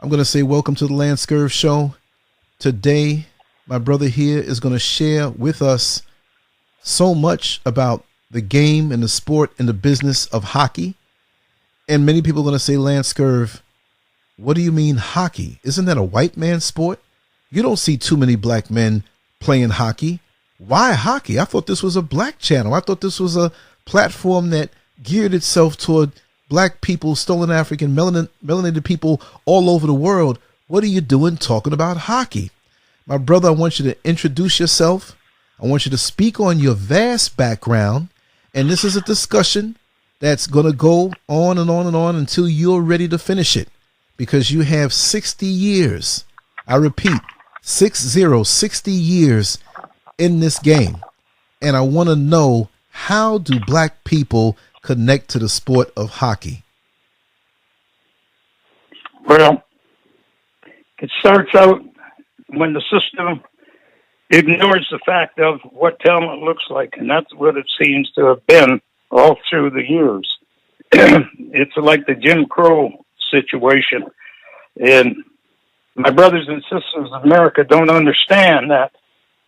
I'm going to say welcome to the Lancescurv Show. Today, my brother here is going to share with us so much about the game and the sport and the business of hockey. And many people are going to say, Lancescurv, what do you mean hockey? Isn't that a white man's sport? You don't see too many black men playing hockey. Why hockey? I thought this was a black channel. I thought this was a platform that geared itself toward black people, stolen African, melanated people all over the world. What are you doing talking about hockey? My brother, I want you to introduce yourself. I want you to speak on your vast background. And this is a discussion that's going to go on and on and on until you're ready to finish it, because you have 60 years. I repeat, 60 years in this game. And I want to know, how do black people connect to the sport of hockey? Well, it starts out when the system ignores the fact of what talent looks like, and that's what it seems to have been all through the years. It's like the Jim Crow situation. And my brothers and sisters of America don't understand that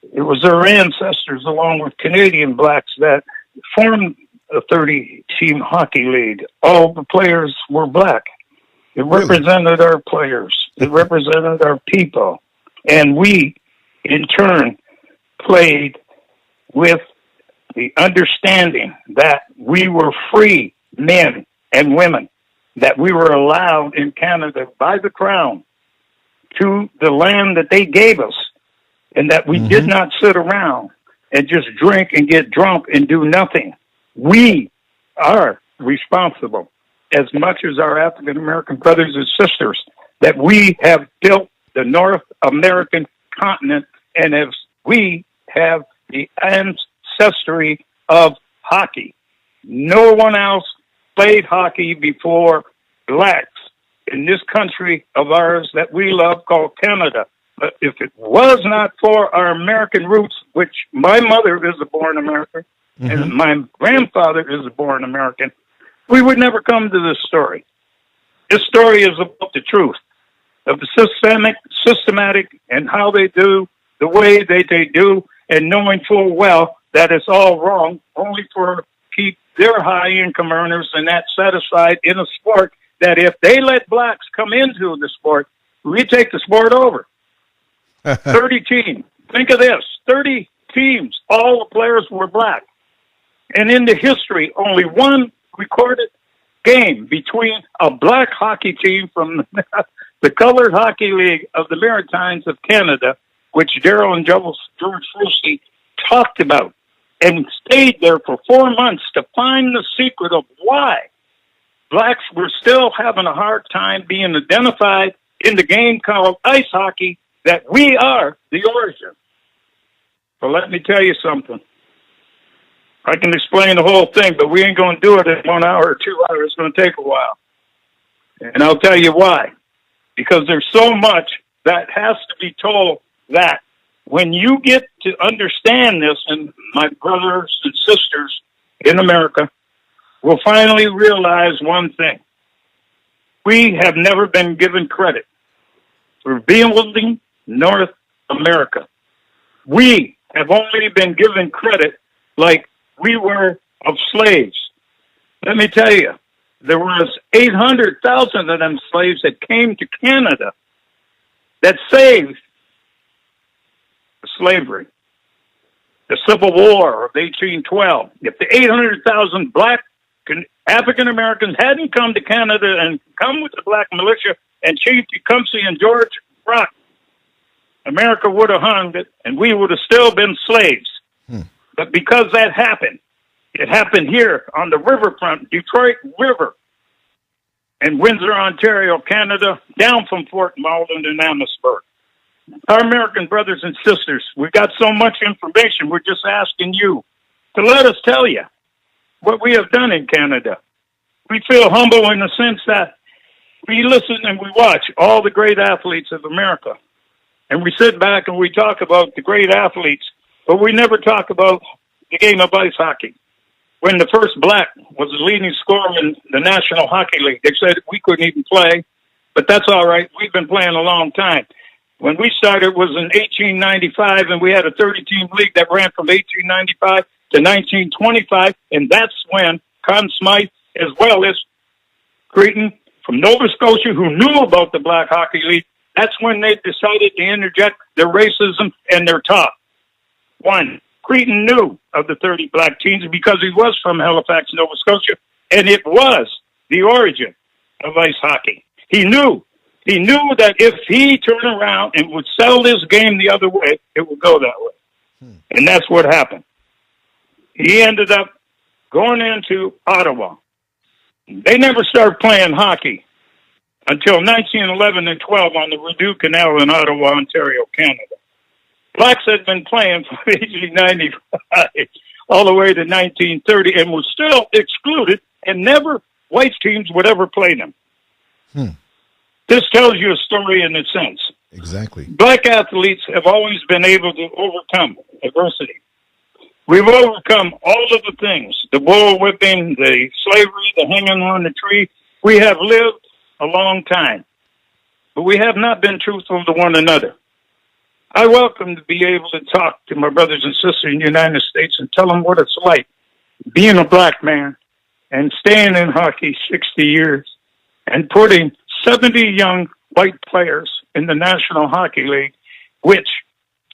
it was their ancestors, along with Canadian blacks, that formed a 30-team hockey league. All the players were black. It represented our players. It represented our people. And we, in turn, played with the understanding that we were free men and women, that we were allowed in Canada by the Crown to the land that they gave us, and that we did not sit around and just drink and get drunk and do nothing. We are responsible, as much as our African-American brothers and sisters, that we have built the North American continent, and as we have the ancestry of hockey. No one else played hockey before blacks in this country of ours that we love called Canada. But if it was not for our American roots, which my mother is a born American, and my grandfather is a born American, we would never come to this story. This story is about the truth of the systematic, and how they do the way they do, and knowing full well that it's all wrong, only for keep their high income earners and that satisfied in a sport that if they let blacks come into the sport, we take the sport over. 30 teams. Think of this, 30 teams. All the players were black. And in the history, only one recorded game between a black hockey team from the Colored Hockey League of the Maritimes of Canada, which Daryl and George Fusey talked about, and stayed there for 4 months to find the secret of why blacks were still having a hard time being identified in the game called ice hockey, that we are the origin. But let me tell you something. I can explain the whole thing, but we ain't going to do it in 1 hour or 2 hours. It's going to take a while. And I'll tell you why. Because there's so much that has to be told, that when you get to understand this, and my brothers and sisters in America will finally realize one thing. We have never been given credit for building North America. We have only been given credit like we were of slaves. Let me tell you, there was 800,000 of them slaves that came to Canada that saved slavery, the Civil War of 1812. If the 800,000 black African Americans hadn't come to Canada and come with the black militia and Chief Tecumseh and George Brock, America would have hung it, and we would have still been slaves. But because that happened, it happened here on the riverfront, Detroit River, and Windsor, Ontario, Canada, down from Fort Malden and Amherstburg. Our American brothers and sisters, we've got so much information, we're just asking you to let us tell you what we have done in Canada. We feel humble in the sense that we listen and we watch all the great athletes of America. And we sit back and we talk about the great athletes, but we never talk about the game of ice hockey. When the first black was the leading scorer in the National Hockey League, they said we couldn't even play But that's all right. We've been playing a long time. When we started, it was in 1895, and we had a 30-team league that ran from 1895 to 1925, and that's when Conn Smythe, as well as Cretan from Nova Scotia, who knew about the Black Hockey League, that's when they decided to interject their racism and their talk. One, Cretan knew of the 30 black teams because he was from Halifax, Nova Scotia, and it was the origin of ice hockey. He knew that if he turned around and would sell this game the other way, it would go that way. And that's what happened. He ended up going into Ottawa. They never started playing hockey until 1911 and 12 on the Rideau Canal in Ottawa, Ontario, Canada. Blacks had been playing from 1895 all the way to 1930 and was still excluded, and never white teams would ever play them. This tells you a story in a sense. Exactly. Black athletes have always been able to overcome adversity. We've overcome all of the things, the bull whipping, the slavery, the hanging on the tree. We have lived a long time, but we have not been truthful to one another. I welcome to be able to talk to my brothers and sisters in the United States and tell them what it's like being a black man and staying in hockey 60 years and putting 70 young white players in the National Hockey League, which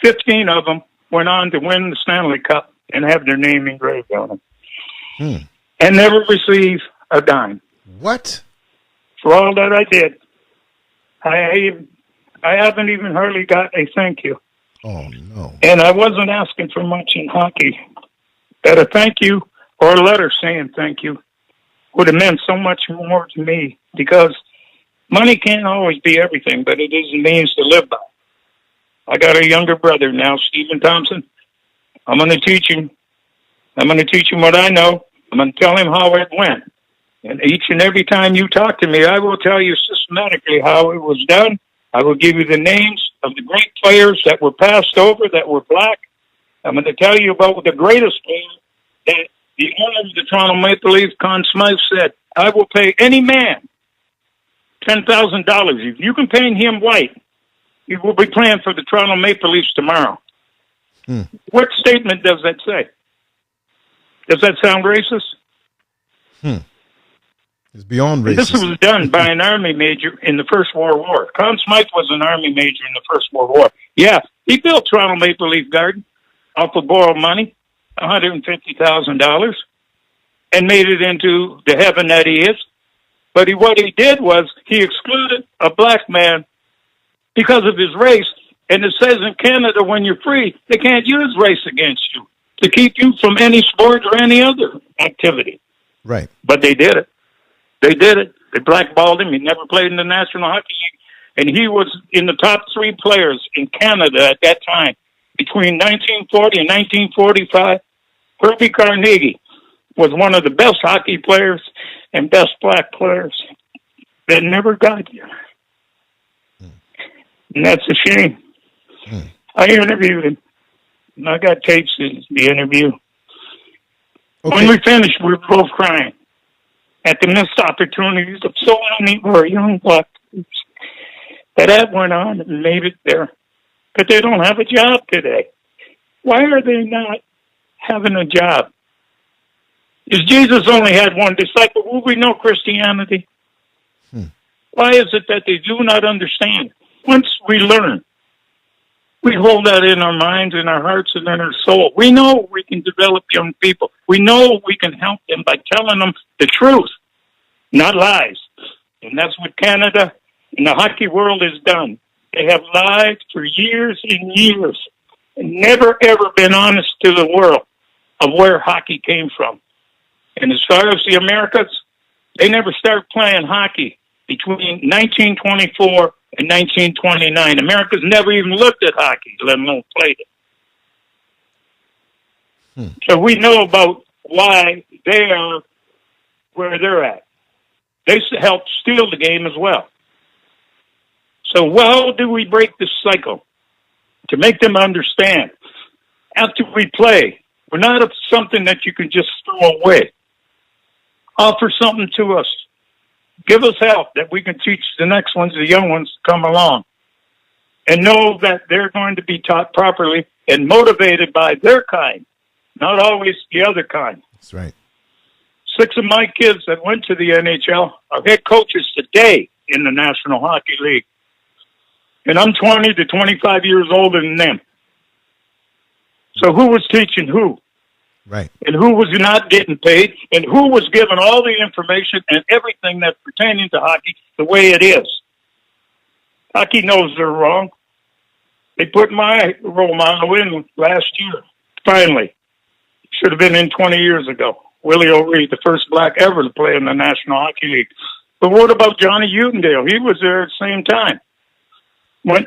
15 of them went on to win the Stanley Cup and have their name engraved on them. And never receive a dime. What? For all that I did. I haven't even hardly got a thank you. Oh, no. And I wasn't asking for much in hockey. But a thank you or a letter saying thank you would have meant so much more to me, because money can't always be everything, but it is a means to live by. I got a younger brother now, Stephen Thompson. I'm going to teach him. I'm going to teach him what I know. I'm going to tell him how it went. And each and every time you talk to me, I will tell you systematically how it was done. I will give you the names of the great players that were passed over, that were black. I'm going to tell you about the greatest player that the owner of the Toronto Maple Leafs, Conn Smythe, said, I will pay any man $10,000. If you can paint him white, he will be playing for the Toronto Maple Leafs tomorrow. What statement does that say? Does that sound racist? It's beyond racist. This was done by an Army major in the First World War. Conn Smythe was an Army major in the First World War. Yeah, he built Toronto Maple Leaf Garden off of borrowed money, $150,000, and made it into the heaven that he is. But what he did was he excluded a black man because of his race. And it says in Canada, when you're free, they can't use race against you to keep you from any sport or any other activity. Right. But they did it. They did it. They blackballed him. He never played in the National Hockey League. And he was in the top 3 players in Canada at that time. Between 1940 and 1945, Herbie Carnegie was one of the best hockey players and best black players that never got here. And that's a shame. I interviewed him. And I got tapes of the interview. Okay. When we finished, we were both crying at the missed opportunities of so many of our young black kids that went on and made it there. But they don't have a job today. Why are they not having a job? If Jesus only had one disciple, will we know Christianity? Why is it that they do not understand? Once we learn, we hold that in our minds, in our hearts, and in our soul. We know we can develop young people. We know we can help them by telling them the truth, not lies. And that's what Canada and the hockey world has done. They have lied for years and years and never, ever been honest to the world of where hockey came from. And as far as the Americas, they never started playing hockey between 1924 and 1929. America's never even looked at hockey, let alone played it. So we know about why they are where they're at. They helped steal the game as well. So how do we break this cycle? To make them understand, after we play, we're not something that you can just throw away. Offer something to us. Give us help that we can teach the next ones, the young ones, to come along and know that they're going to be taught properly and motivated by their kind, not always the other kind. That's right. 6 of my kids that went to the NHL are head coaches today in the National Hockey League. And I'm 20 to 25 years older than them. So who was teaching who? Right. And who was not getting paid? And who was given all the information and everything that's pertaining to hockey the way it is? Hockey knows they're wrong. They put my role model in last year. Finally. Should have been in 20 years ago. Willie O'Ree, the first black ever to play in the National Hockey League. But what about Johnny Udendale? He was there at the same time. Was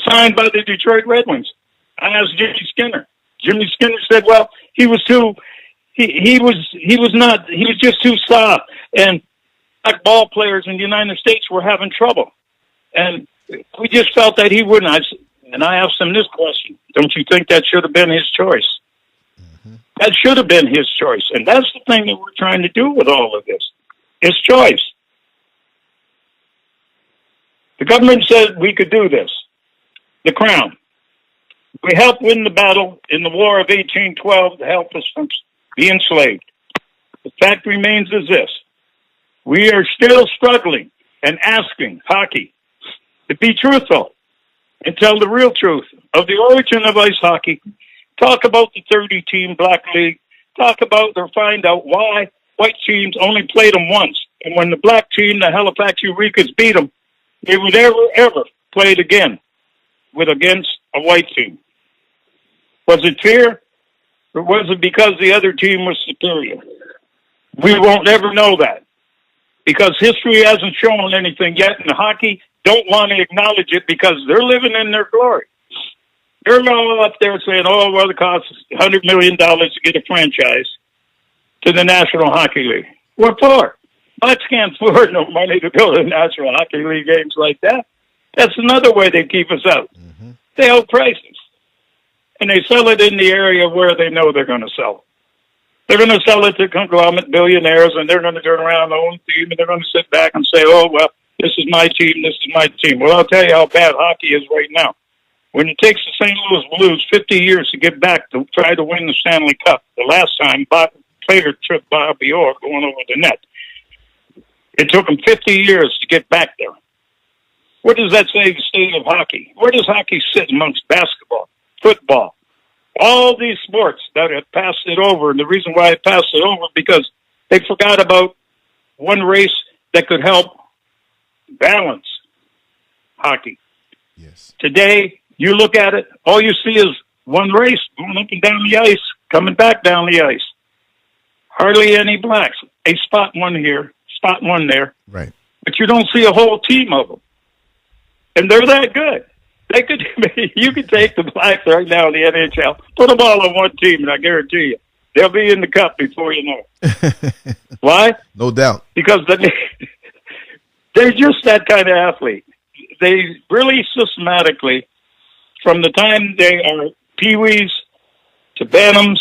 signed by the Detroit Red Wings. I asked Jimmy Skinner. Jimmy Skinner said, well, he was just too soft. And black ball players in the United States were having trouble. And we just felt that he wouldn't. And I asked him this question. Don't you think that should have been his choice? Mm-hmm. That should have been his choice. And that's the thing that we're trying to do with all of this. His choice. The government said we could do this. The Crown. We helped win the battle in the War of 1812 to help us from being enslaved. The fact remains is this. We are still struggling and asking hockey to be truthful and tell the real truth of the origin of ice hockey. Talk about the 30-team Black League. Talk about or find out why white teams only played them once. And when the black team, the Halifax Eureka's, beat them, they would ever played again against a white team. Was it fear, or was it because the other team was superior? We won't ever know that, because history hasn't shown anything yet, and hockey don't want to acknowledge it because they're living in their glory. They're all up there saying, oh, well, it costs $100 million to get a franchise to the National Hockey League. What for? Blacks can't afford no money to go to the National Hockey League games like that. That's another way they keep us out. Mm-hmm. They hold prices. And they sell it in the area where they know they're going to sell it. They're going to sell it to conglomerate billionaires, and they're going to turn around their own team, and they're going to sit back and say, oh, well, this is my team, this is my team. Well, I'll tell you how bad hockey is right now. When it takes the St. Louis Blues 50 years to get back to try to win the Stanley Cup, the last time Plater took Bobby Orr going over the net, it took them 50 years to get back there. What does that say of the state of hockey? Where does hockey sit amongst basketball, football, all these sports that have passed it over? And the reason why it passed it over, because they forgot about one race that could help balance hockey. Yes. Today, you look at it, all you see is one race going up and down the ice, coming back down the ice. Hardly any blacks. A spot one here, spot one there. Right. But you don't see a whole team of them. And they're that good. They could, you could take the blacks right now in the NHL, put them all on one team, and I guarantee you, they'll be in the cup before you know it. Why? No doubt. Because they're just that kind of athlete. They really systematically, from the time they are peewees to bantams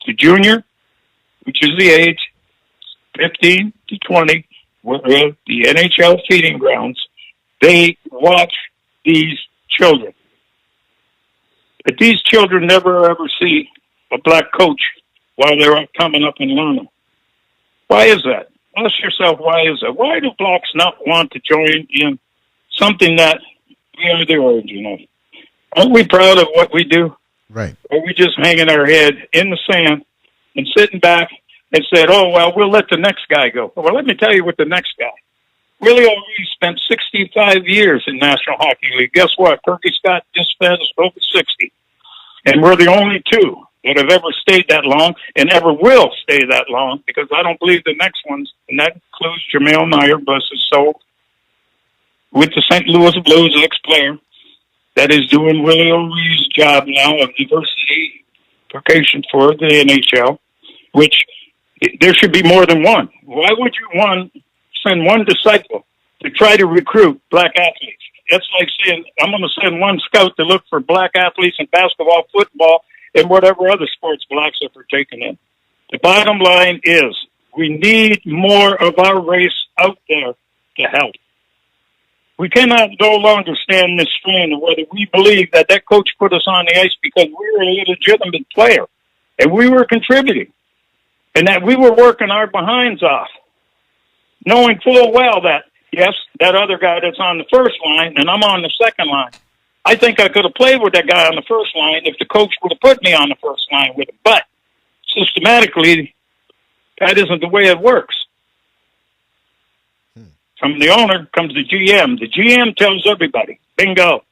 to junior, which is the age, 15 to 20, where the NHL feeding grounds, they watch these children. But these children never ever see a black coach while they're coming up and learning. Why is that? Ask yourself, why is that? Why do blacks not want to join in something that we are the origin of? Aren't we proud of what we do? Right. Or are we just hanging our head in the sand and sitting back and said, oh, well, we'll let the next guy go? Well, let me tell you what the next guy. Willie O'Ree spent 65 years in National Hockey League. Guess what? Kirky Scott just spent over 60. And we're the only two that have ever stayed that long and ever will stay that long, because I don't believe the next ones, and that includes Jermaine Meyer, bless his soul, with the St. Louis Blues ex-player, that is doing Willie O'Ree's job now of diversity vocation for the NHL, which there should be more than one. Why would you send one disciple to try to recruit black athletes? That's like saying, I'm going to send one scout to look for black athletes in basketball, football, in whatever other sports blacks are partaking in. The bottom line is we need more of our race out there to help. We cannot no longer stand this strain of whether we believe that that coach put us on the ice because we were a legitimate player and we were contributing and that we were working our behinds off, knowing full well that, yes, that other guy that's on the first line and I'm on the second line. I think I could have played with that guy on the first line if the coach would have put me on the first line with him. But systematically, that isn't the way it works. From the owner comes the GM. The GM tells everybody, bingo,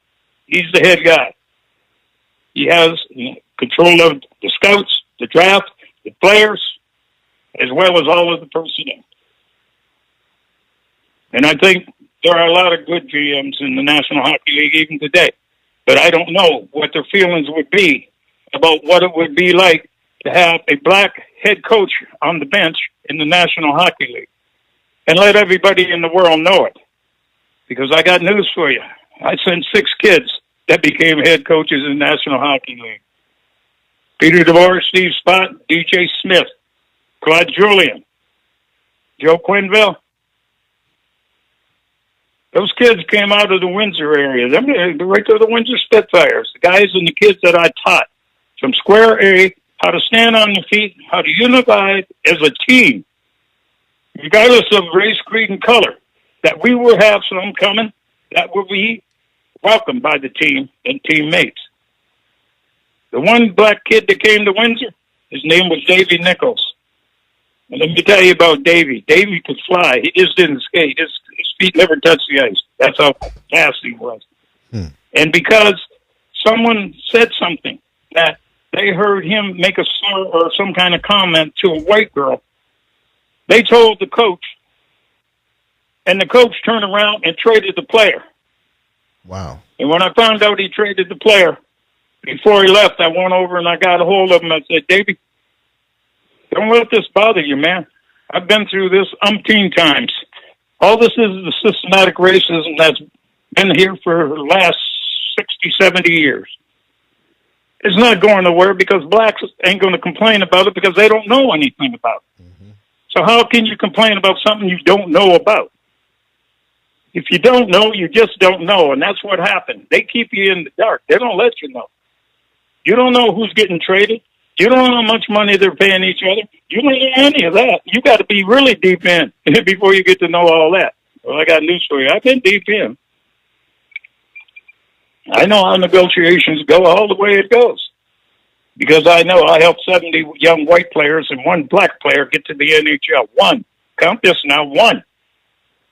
he's the head guy. He has control of the scouts, the draft, the players, as well as all of the personnel. And I think there are a lot of good GMs in the National Hockey League even today. But I don't know what their feelings would be about what it would be like to have a black head coach on the bench in the National Hockey League. And let everybody in the world know it. Because I got news for you. I sent 6 kids that became head coaches in the National Hockey League. Peter DeVore, Steve Spott, DJ Smith, Claude Julien, Joe Quinville. Those kids came out of the Windsor area. Them right to the Windsor Spitfires. The guys and the kids that I taught from Square A, how to stand on your feet, how to unify as a team. Regardless of race, creed, and color, that we will have some coming that will be welcomed by the team and teammates. The one black kid that came to Windsor, his name was Davy Nichols. And let me tell you about Davy. Davy could fly. He just didn't skate. His feet never touched the ice. That's how fast he was. And because someone said something that they heard him make a slur or some kind of comment to a white girl, they told the coach, and the coach turned around and traded the player. Wow. And when I found out he traded the player, before he left, I went over and I got a hold of him. I said, Davey, don't let this bother you, man. I've been through this umpteen times. All this is the systematic racism that's been here for the last 60, 70 years. It's not going nowhere because blacks ain't going to complain about it because they don't know anything about it. So how can you complain about something you don't know about? If you don't know, you just don't know, and that's what happened. They keep you in the dark. They don't let you know. You don't know who's getting traded. You don't know how much money they're paying each other. You don't know any of that. You got to be really deep in before you get to know all that. Well, I got news for you. I've been deep in. I know how negotiations go all the way it goes. Because I know I helped 70 young white players and 1 black player get to the NHL. 1. Count this now, 1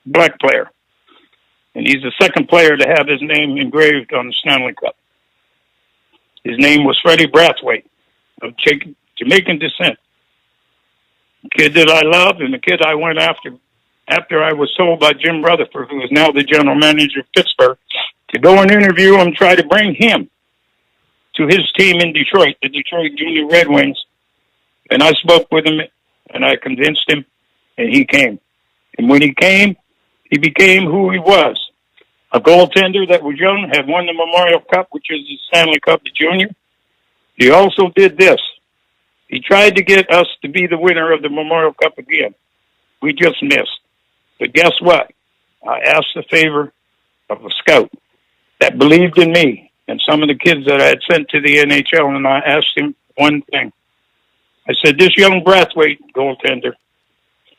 black player. And he's the second player to have his name engraved on the Stanley Cup. His name was Freddie Brathwaite of Jamaican descent. A kid that I loved and the kid I went after I was told by Jim Rutherford, who is now the general manager of Pittsburgh, to go and interview him, try to bring him to his team in Detroit, the Detroit Junior Red Wings. And I spoke with him, and I convinced him, and he came. And when he came, he became who he was. A goaltender that was young, had won the Memorial Cup, which is the Stanley Cup, the junior. He also did this. He tried to get us to be the winner of the Memorial Cup again. We just missed. But guess what? I asked the favor of a scout that believed in me and some of the kids that I had sent to the NHL, and I asked him one thing. I said, this young Brathwaite goaltender,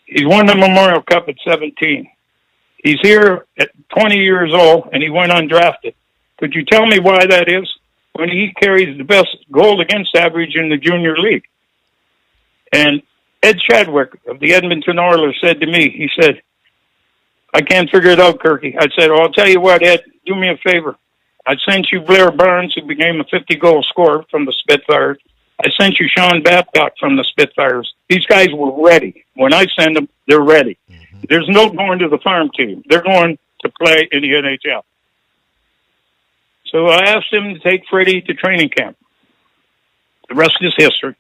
he's won the Memorial Cup at 17. He's here at 20 years old, and he went undrafted. Could you tell me why that is when he carries the best goal against average in the junior league? And Ed Chadwick of the Edmonton Oilers said to me, he said, I can't figure it out, Kirky. I said, well, I'll tell you what, Ed, do me a favor. I sent you Blair Barnes, who became a 50-goal scorer from the Spitfires. I sent you Sean Babcock from the Spitfires. These guys were ready. When I send them, they're ready. There's no going to the farm team. They're going to play in the NHL. So I asked him to take Freddie to training camp. The rest is history.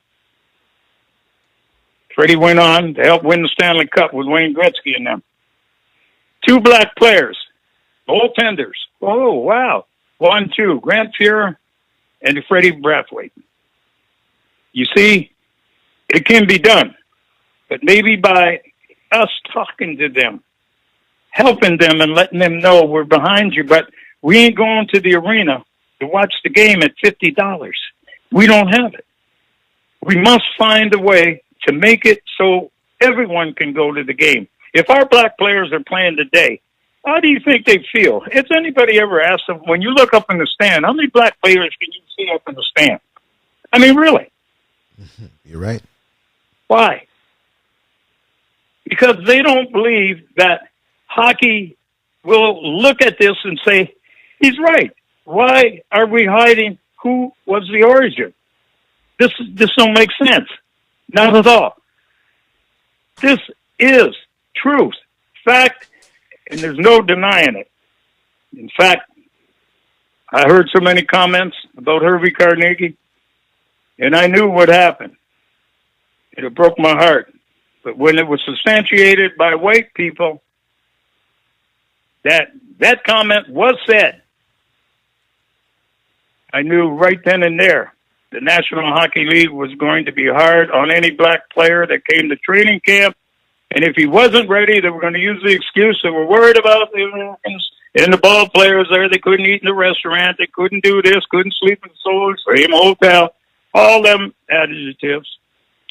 Freddie went on to help win the Stanley Cup with Wayne Gretzky and them. 2 black players, goaltenders. Oh, wow. 1, 2, Grant Fuhrer and Freddie Brathwaite. You see, it can be done, but maybe by us talking to them, helping them and letting them know we're behind you, but we ain't going to the arena to watch the game at $50. We don't have it. We must find a way to make it so everyone can go to the game. If our black players are playing today, how do you think they feel? Has anybody ever asked them, when you look up in the stand, how many black players can you see up in the stand? I mean, really? You're right. Why? Because they don't believe that hockey will look at this and say, he's right. Why are we hiding who was the origin? This don't make sense. Not at all. This is truth, fact, and there's no denying it. In fact, I heard so many comments about Hervey Carnegie, and I knew what happened. It broke my heart. But when it was substantiated by white people, that comment was said, I knew right then and there the National Hockey League was going to be hard on any black player that came to training camp. And if he wasn't ready, they were going to use the excuse that we're worried about the Americans and the ball players there. They couldn't eat in the restaurant. They couldn't do this, couldn't sleep in the same hotel. All them adjectives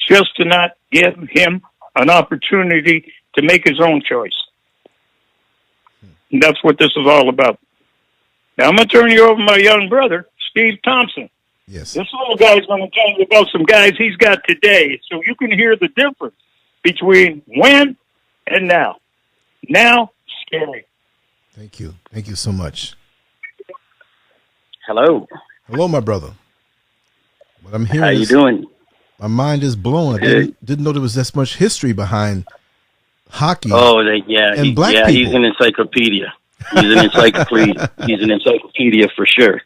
just to not give him an opportunity to make his own choice. And that's what this is all about. Now, I'm going to turn you over to my young brother, Steve Thompson. Yes. This little guy's going to tell you about some guys he's got today, so you can hear the difference between when and now. Now, scary. Thank you. Thank you so much. Hello. Hello, my brother. What I'm hearing How you doing? My mind is blown. I didn't know there was this much history behind hockey. Oh, yeah. Black people. He's an encyclopedia. He's an encyclopedia. He's an encyclopedia for sure.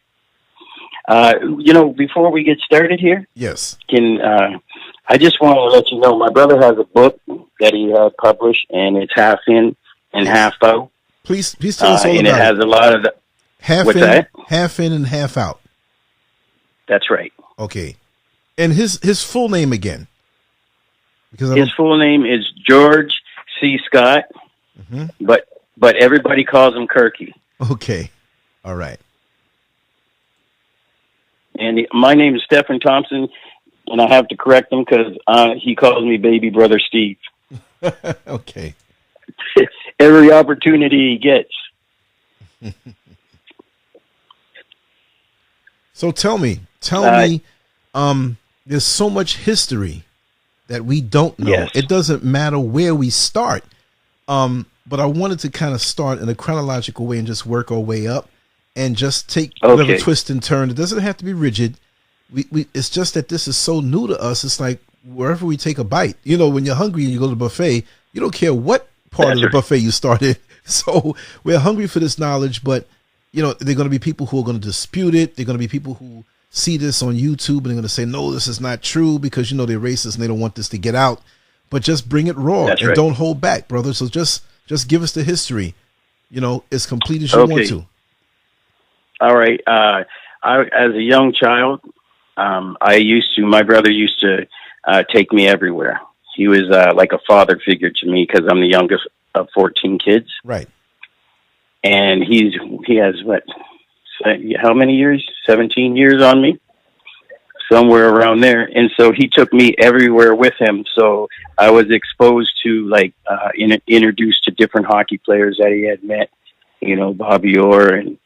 Before we get started here, yes, I just want to let you know my brother has a book that he published, and it's half in and half out. Please tell us all and about it. And it has a lot of half in and half out. That's right. Okay, and his full name again? Because his full name is George C. Scott, but everybody calls him Kirky. Okay, all right. And my name is Stephen Thompson, and I have to correct him because he calls me baby brother Steve. Okay. Every opportunity he gets. So tell me, there's so much history that we don't know. Yes. It doesn't matter where we start. But I wanted to kind of start in a chronological way and just work our way up and just take whatever twist and turn. It doesn't have to be rigid. It's just that this is so new to us. It's like wherever we take a bite, when you're hungry and you go to the buffet, you don't care what part of the buffet you started. So we're hungry for this knowledge, but there are going to be people who are going to dispute it. There are going to be people who see this on YouTube and they're going to say, no, this is not true because, they're racist and they don't want this to get out. But just bring it raw and don't hold back, brother. So just give us the history, as complete as you want to. All right. As a young child, my brother used to take me everywhere. He was like a father figure to me because I'm the youngest of 14 kids. Right. And he has how many years? 17 years on me, somewhere around there. And so he took me everywhere with him. So I was exposed to introduced to different hockey players that he had met, Bobby Orr and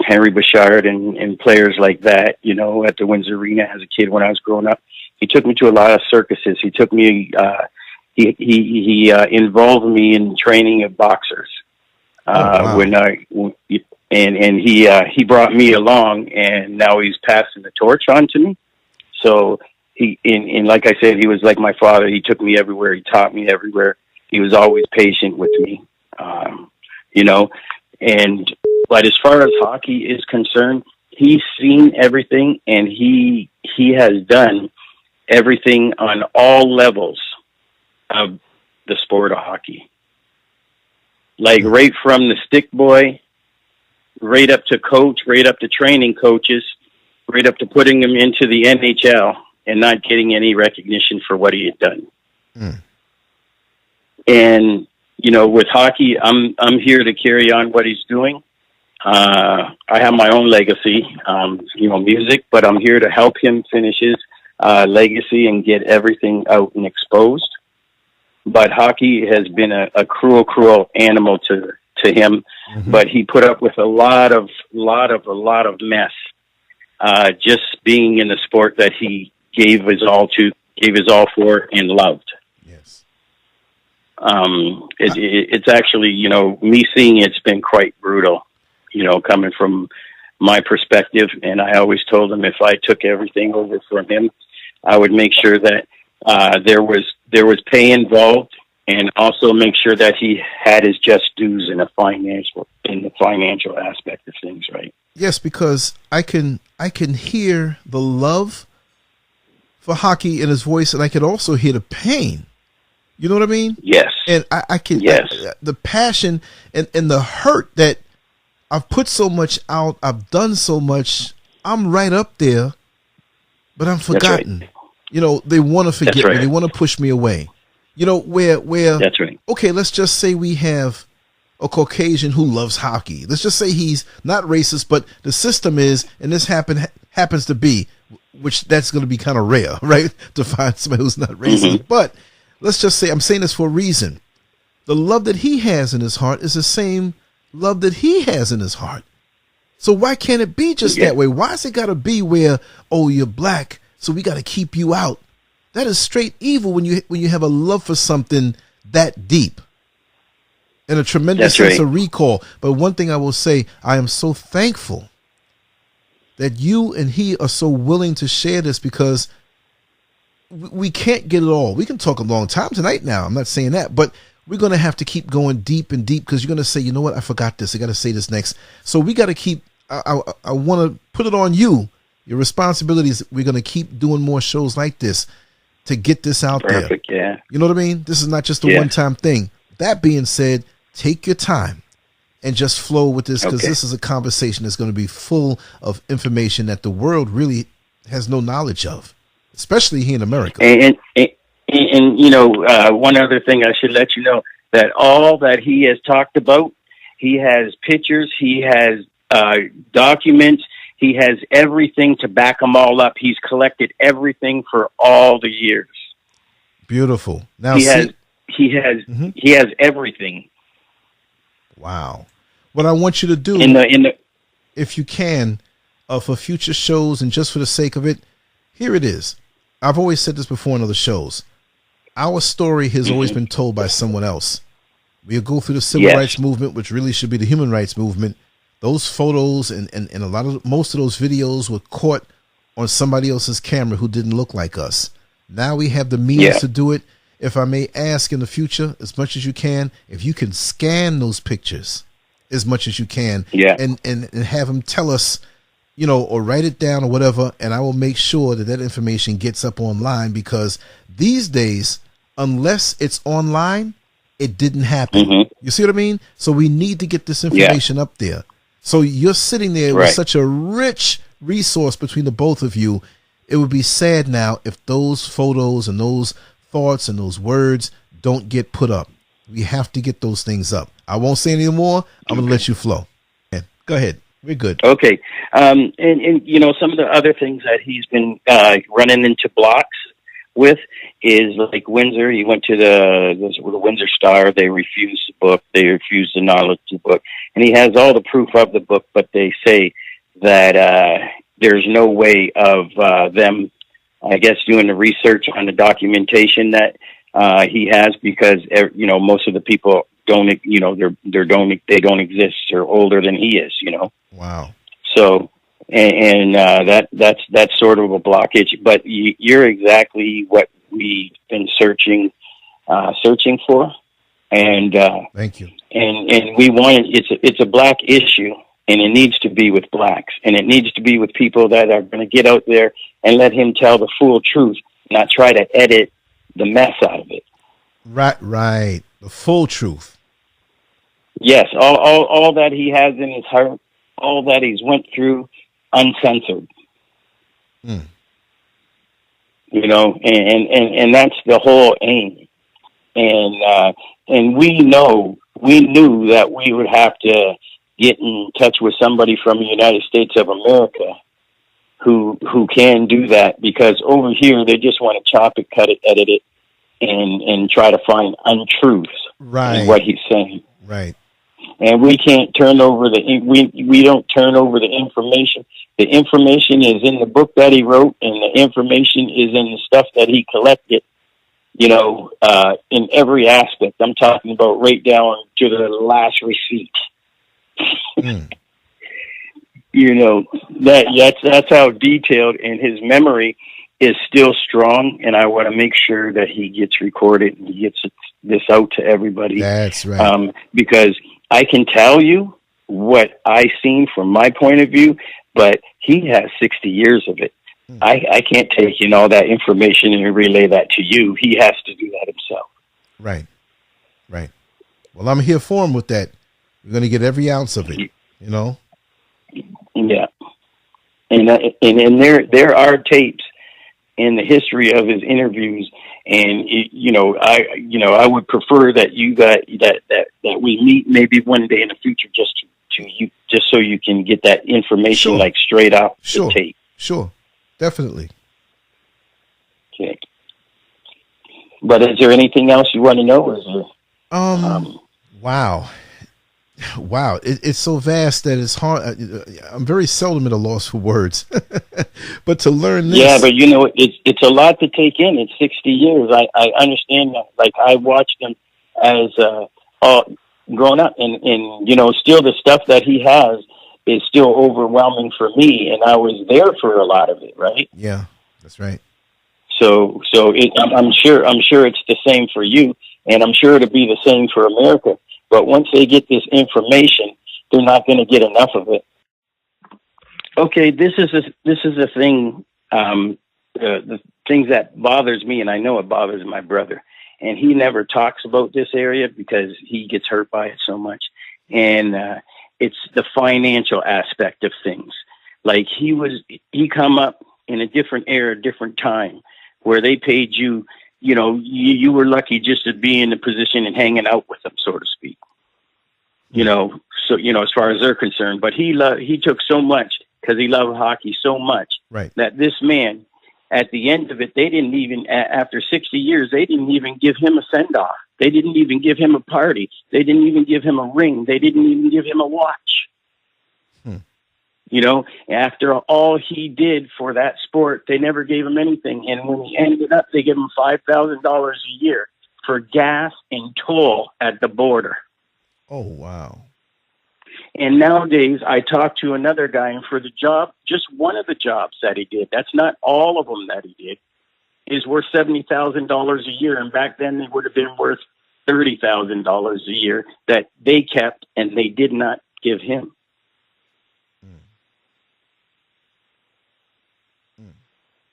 Henry Bouchard and players like that, at the Windsor Arena as a kid when I was growing up. He took me to a lot of circuses. He took me, he involved me in training of boxers. Wow. He brought me along, and now he's passing the torch on to me. So like I said, he was like my father. He took me everywhere. He taught me everywhere. He was always patient with me, but as far as hockey is concerned, he's seen everything, and he has done everything on all levels of the sport of hockey. Like right from the stick boy, right up to coach, right up to training coaches, right up to putting him into the NHL and not getting any recognition for what he had done. Mm. And, you know, with hockey, I'm here to carry on what he's doing. I have my own legacy, you know, music, but I'm here to help him finish his legacy and get everything out and exposed. But hockey has been a cruel animal to him. Mm-hmm. But he put up with a lot of mess, just being in the sport that he gave his all for and loved. Yes. It's actually, you know, me seeing it's been quite brutal, you know, coming from my perspective. And I always told him if I took everything over from him, I would make sure that there was pay involved, and also make sure that he had his just dues in the financial aspect of things, right? Yes, because I can hear the love for hockey in his voice, and I can also hear the pain. You know what I mean? Yes. And I can, yes. The passion and the hurt that I've put so much out, I've done so much, I'm right up there, but I'm forgotten. Right. You know, they want to forget right. me. They want to push me away. You know, where that's right. Okay, let's just say we have a Caucasian who loves hockey. Let's just say he's not racist, but the system is, and this happens to be, which that's going to be kind of rare, right? To find somebody who's not racist. Mm-hmm. But let's just say, I'm saying this for a reason. The love that he has in his heart is the same love that he has in his heart. So why can't it be just that way? Why has it got to be where, oh, you're black, so we got to keep you out? That is straight evil when you have a love for something that deep and a tremendous sense of recall. But one thing I will say, I am so thankful that you and he are so willing to share this, because we can't get it all. We can talk a long time tonight now. I'm not saying that, but we're going to have to keep going deep and deep, because you're going to say, you know what, I forgot this. I got to say this next. So we got to keep, I want to put it on you. Your responsibilities, we're going to keep doing more shows like this to get this out there. Yeah. You know what I mean? This is not just a one-time thing. That being said, take your time and just flow with this, because this is a conversation that's going to be full of information that the world really has no knowledge of, especially here in America. And you know, one other thing I should let you know, that all that he has talked about, he has pictures, he has documents, he has everything to back them all up. He's collected everything for all the years. Beautiful. Now he has everything. Wow. What I want you to do, if you can, for future shows and just for the sake of it, here it is. I've always said this before in other shows. Our story has always been told by someone else. We'll go through the civil rights movement, which really should be the human rights movement. Those photos and most of those videos were caught on somebody else's camera who didn't look like us. Now we have the means to do it. If I may ask in the future, as much as you can, if you can scan those pictures as much as you can, and have them tell us, you know, or write it down or whatever, and I will make sure that information gets up online, because these days, unless it's online, it didn't happen. Mm-hmm. You see what I mean? So we need to get this information up there. So you're sitting there with such a rich resource between the both of you. It would be sad now if those photos and those thoughts and those words don't get put up. We have to get those things up. I won't say any more. I'm going to let you flow. Go ahead. We're good. Okay. And you know, some of the other things that he's been running into blocks with is like Windsor. He went to the Windsor Star. They refused the book. They refused the knowledge of the book. And he has all the proof of the book, but they say that there's no way of them, I guess, doing the research on the documentation that he has, because, you know, most of the people don't, you know, they don't exist. They're older than he is, you know. Wow. So, that's sort of a blockage, but you're exactly what we've been searching for. And, thank you. And we want it's a black issue, and it needs to be with blacks, and it needs to be with people that are going to get out there and let him tell the full truth, not try to edit the mess out of it. Right. The full truth. Yes. All that he has in his heart, all that he's went through, uncensored. Mm. You know, and that's the whole aim. And we knew that we would have to get in touch with somebody from the United States of America who can do that, because over here they just want to chop it, cut it, edit it, and try to find untruths in what he's saying. Right. And we can't turn over we don't turn over the information. The information is in the book that he wrote, and the information is in the stuff that he collected, you know, in every aspect. I'm talking about right down to the last receipt. Mm. You know, that's how detailed, and his memory is still strong, and I want to make sure that he gets recorded and he gets this out to everybody. That's right. Because I can tell you what I seen from my point of view, but he has 60 years of it. Mm. I can't take in all that information and relay that to you. He has to do that himself. Right. Right. Well, I'm here for him with that. We're going to get every ounce of it, you know? Yeah. And there are tapes in the history of his interviews, and I would prefer that you got that we meet maybe one day in the future, just so you can get that information, sure, like straight off sure, the tape. Sure, definitely. Okay. But is there anything else you want to know? Or is there, Wow. It's so vast that it's hard. I'm very seldom at a loss for words, but to learn this. Yeah, but you know, it's a lot to take in. It's 60 years. I understand that. Like, I watched him as grown up, and you know, still the stuff that he has is still overwhelming for me, and I was there for a lot of it, right? Yeah, that's right. So I'm sure it's the same for you, and I'm sure it'll be the same for America. But once they get this information, they're not going to get enough of it. Okay, this is a thing. The things that bothers me, and I know it bothers my brother, and he never talks about this area because he gets hurt by it so much. And it's the financial aspect of things. Like, he come up in a different era, different time, where they paid you. You know, you were lucky just to be in the position and hanging out with them, so to speak. You know, so, you know, as far as they're concerned, but he took so much because he loved hockey so much, right, that this man, at the end of it, they didn't even, after 60 years, they didn't even give him a send off. They didn't even give him a party. They didn't even give him a ring. They didn't even give him a watch. You know, after all he did for that sport, they never gave him anything. And when he ended up, they gave him $5,000 a year for gas and toll at the border. Oh, wow. And nowadays, I talked to another guy, and for the job, just one of the jobs that he did, that's not all of them that he did, is worth $70,000 a year. And back then, they would have been worth $30,000 a year that they kept and they did not give him.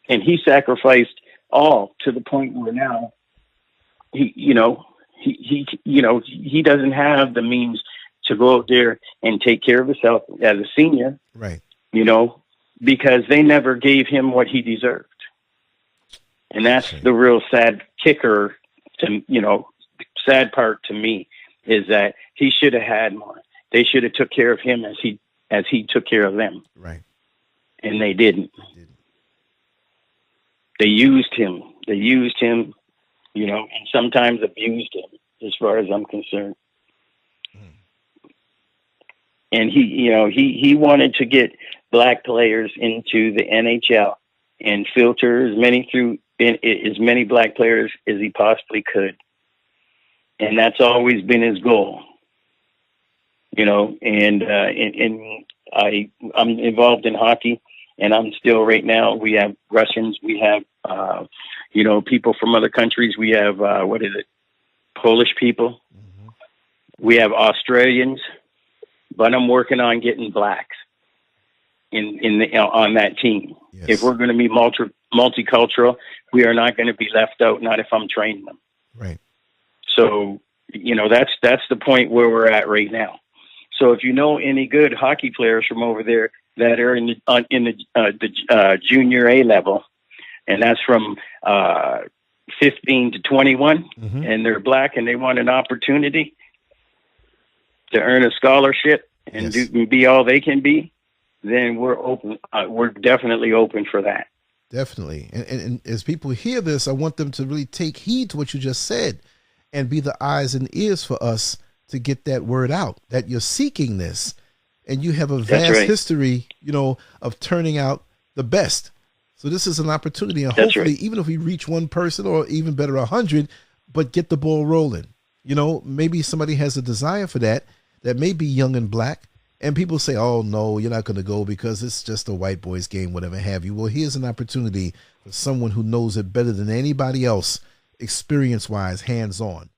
And he sacrificed all to the point where now he doesn't have the means to go out there and take care of himself as a senior, right? You know, because they never gave him what he deserved. And that's the real sad kicker to, you know, sad part to me, is that he should have had more. They should have took care of him as he took care of them. Right. And they didn't. They used him. You know, and sometimes abused him, as far as I'm concerned. And he wanted to get black players into the NHL and filter as many black players as he possibly could. And that's always been his goal. You know, and I'm involved in hockey, and I'm still right now. We have Russians, we have people from other countries. We have Polish people. Mm-hmm. We have Australians, but I'm working on getting blacks on that team. Yes. If we're going to be multicultural, we are not going to be left out. Not if I'm training them. Right. So, you know, that's the point where we're at right now. So if you know any good hockey players from over there that are in the junior A level, and that's from 15 to 21, and they're black and they want an opportunity to earn a scholarship and be all they can be, then we're open. We're definitely open for that. Definitely. And as people hear this, I want them to really take heed to what you just said and be the eyes and ears for us to get that word out, that you're seeking this and you have a vast history, you know, of turning out the best. So this is an opportunity, and hopefully, even if we reach one person or even better, 100, but get the ball rolling. You know, maybe somebody has a desire for that may be young and black, and people say, oh, no, you're not going to go because it's just a white boys game, whatever have you. Well, here's an opportunity for someone who knows it better than anybody else, experience-wise, hands-on.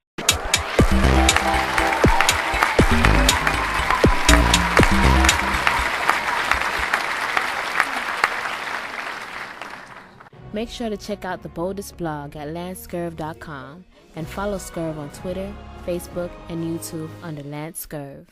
Make sure to check out the boldest blog at Lancescurv.com and follow SCURV on Twitter, Facebook, and YouTube under Lancescurv.